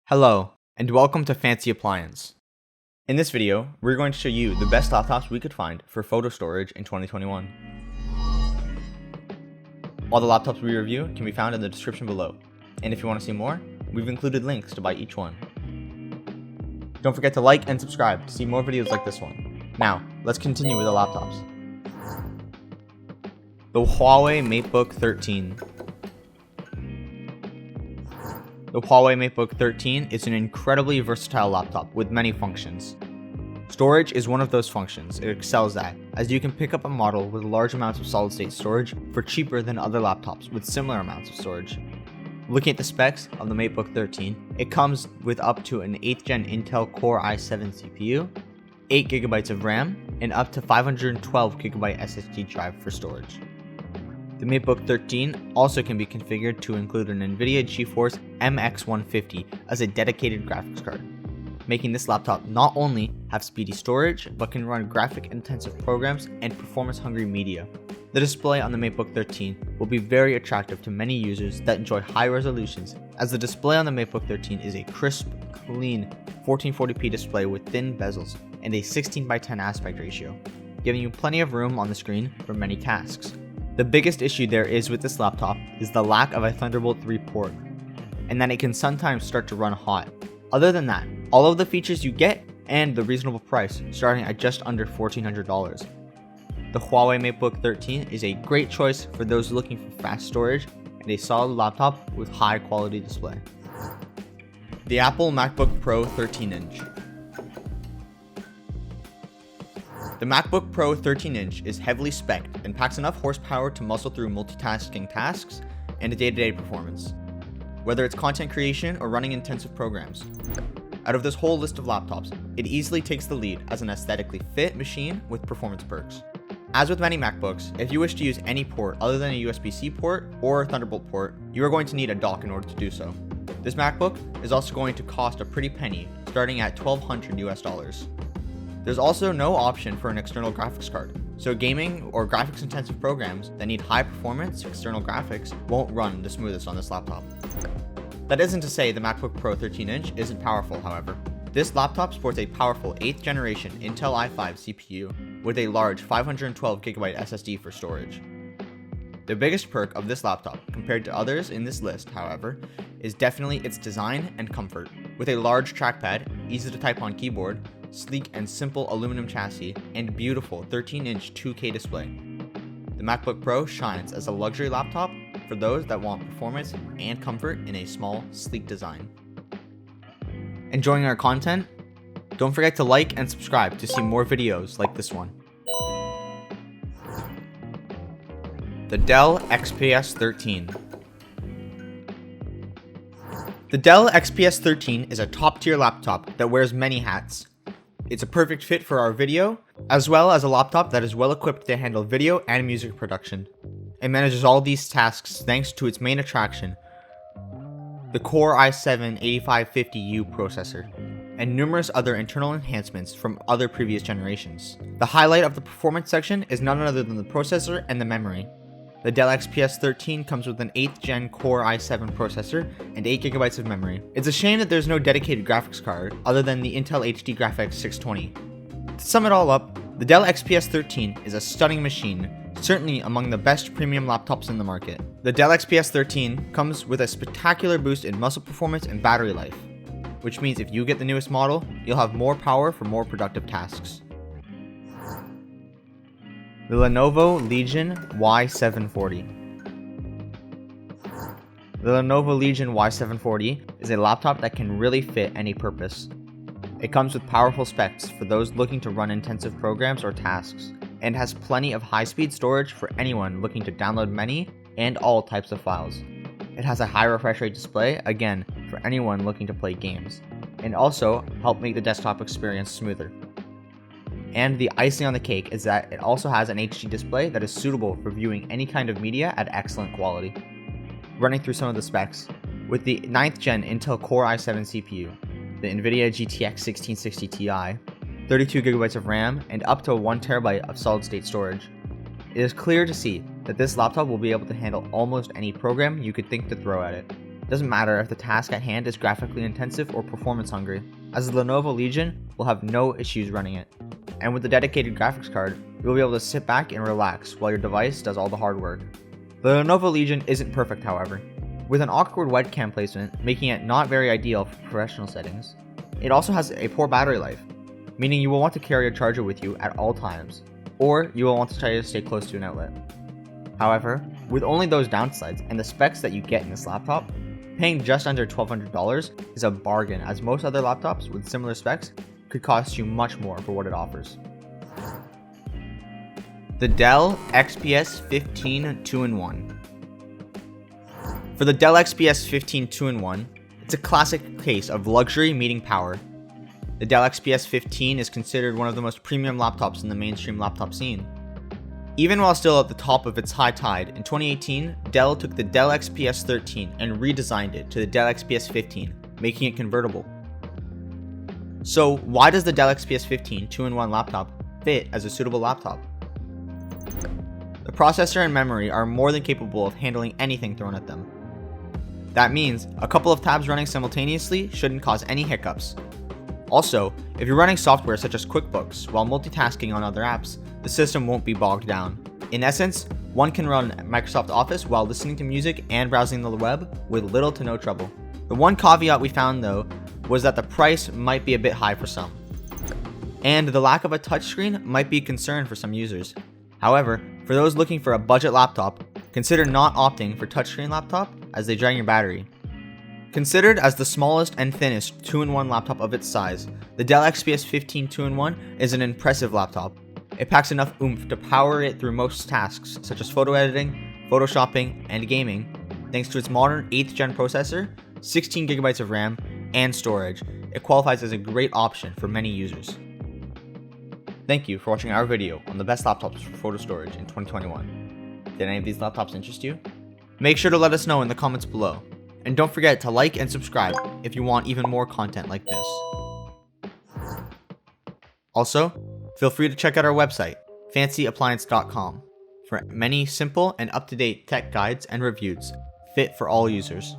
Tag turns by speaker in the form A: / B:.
A: Hello, and welcome to Fancy Appliance. In this video, we're going to show you the best laptops we could find for photo storage in 2021. All the laptops we review can be found in the description below, and if you want to see more, we've included links to buy each one. Don't forget to like and subscribe to see more videos like this one. Now, let's continue with the laptops. The HUAWEI Matebook 13. The HUAWEI Matebook 13 is an incredibly versatile laptop with many functions. Storage is one of those functions it excels at, as you can pick up a model with large amounts of solid-state storage for cheaper than other laptops with similar amounts of storage. Looking at the specs of the Matebook 13, it comes with up to an 8th gen Intel Core i7 CPU, 8GB of RAM, and up to 512GB SSD drive for storage. The Matebook 13 also can be configured to include an NVIDIA GeForce MX150 as a dedicated graphics card, making this laptop not only have speedy storage, but can run graphic-intensive programs and performance-hungry media. The display on the Matebook 13 will be very attractive to many users that enjoy high resolutions, as the display on the Matebook 13 is a crisp, clean 1440p display with thin bezels and a 16:10 aspect ratio, giving you plenty of room on the screen for many tasks. The biggest issue there is with this laptop is the lack of a Thunderbolt 3 port, and that it can sometimes start to run hot. Other than that, all of the features you get and the reasonable price, starting at just under $1,400. The HUAWEI Matebook 13 is a great choice for those looking for fast storage and a solid laptop with high quality display. The Apple MacBook Pro 13-inch. The MacBook Pro 13-inch is heavily spec'd and packs enough horsepower to muscle through multitasking tasks and day-to-day performance, whether it's content creation or running intensive programs. Out of this whole list of laptops, it easily takes the lead as an aesthetically fit machine with performance perks. As with many MacBooks, if you wish to use any port other than a USB-C port or Thunderbolt port, you are going to need a dock in order to do so. This MacBook is also going to cost a pretty penny, starting at $1,200 US. There's also no option for an external graphics card, so gaming or graphics intensive programs that need high performance external graphics won't run the smoothest on this laptop. That isn't to say the MacBook Pro 13-inch isn't powerful, however. This laptop sports a powerful 8th generation Intel i5 CPU with a large 512GB SSD for storage. The biggest perk of this laptop, compared to others in this list, however, is definitely its design and comfort. With a large trackpad, easy to type on keyboard, sleek and simple aluminum chassis, and beautiful 13-inch 2K display, the MacBook Pro shines as a luxury laptop for those that want performance and comfort in a small, sleek design. Enjoying our content? Don't forget to like and subscribe to see more videos like this one. The DELL XPS 13. The DELL XPS 13 is a top-tier laptop that wears many hats. It's a perfect fit for our video, as well as a laptop that is well equipped to handle video and music production. It manages all these tasks thanks to its main attraction, the Core i7 8550U processor, and numerous other internal enhancements from other previous generations. The highlight of the performance section is none other than the processor and the memory. The DELL XPS 13 comes with an 8th gen Core i7 processor and 8GB of memory. It's a shame that there's no dedicated graphics card other than the Intel HD Graphics 620. To sum it all up, the DELL XPS 13 is a stunning machine, certainly among the best premium laptops in the market. The DELL XPS 13 comes with a spectacular boost in muscle performance and battery life, which means if you get the newest model, you'll have more power for more productive tasks. The LENOVO Legion Y740. The LENOVO Legion Y740 is a laptop that can really fit any purpose. It comes with powerful specs for those looking to run intensive programs or tasks, and has plenty of high-speed storage for anyone looking to download many and all types of files. It has a high refresh rate display, again, for anyone looking to play games, and also help make the desktop experience smoother. And the icing on the cake is that it also has an HD display that is suitable for viewing any kind of media at excellent quality. Running through some of the specs, with the 9th gen Intel Core i7 CPU, the NVIDIA GTX 1660 Ti, 32GB of RAM, and up to 1TB of solid-state storage. It is clear to see that this laptop will be able to handle almost any program you could think to throw at it. It doesn't matter if the task at hand is graphically intensive or performance hungry, as the Lenovo Legion will have no issues running it. And with the dedicated graphics card, you'll be able to sit back and relax while your device does all the hard work. The Lenovo Legion isn't perfect, however, with an awkward webcam placement making it not very ideal for professional settings. It also has a poor battery life, meaning you will want to carry a charger with you at all times, or you will want to try to stay close to an outlet. However, with only those downsides and the specs that you get in this laptop, paying just under $1,200 is a bargain, as most other laptops with similar specs could cost you much more for what it offers. The DELL XPS 15 2-in-1. For the DELL XPS 15 2-in-1, it's a classic case of luxury meeting power. The DELL XPS 15 is considered one of the most premium laptops in the mainstream laptop scene. Even while still at the top of its high tide, in 2018, Dell took the DELL XPS 13 and redesigned it to the DELL XPS 15, making it convertible. So why does the DELL XPS 15 2-in-1 laptop fit as a suitable laptop? The processor and memory are more than capable of handling anything thrown at them. That means a couple of tabs running simultaneously shouldn't cause any hiccups. Also, if you're running software such as QuickBooks while multitasking on other apps, the system won't be bogged down. In essence, one can run Microsoft Office while listening to music and browsing the web with little to no trouble. The one caveat we found though was that the price might be a bit high for some, and the lack of a touchscreen might be a concern for some users. However, for those looking for a budget laptop, consider not opting for touchscreen laptop as they drain your battery. Considered as the smallest and thinnest 2-in-1 laptop of its size, the DELL XPS 15 2-in-1 is an impressive laptop. It packs enough oomph to power it through most tasks such as photo editing, photoshopping, and gaming, thanks to its modern 8th gen processor, 16GB of RAM, and storage. It qualifies as a great option for many users. Thank you for watching our video on the best laptops for photo storage in 2021. Did any of these laptops interest you? Make sure to let us know in the comments below. And don't forget to like and subscribe if you want even more content like this. Also, feel free to check out our website, fancyappliance.com, for many simple and up-to-date tech guides and reviews fit for all users.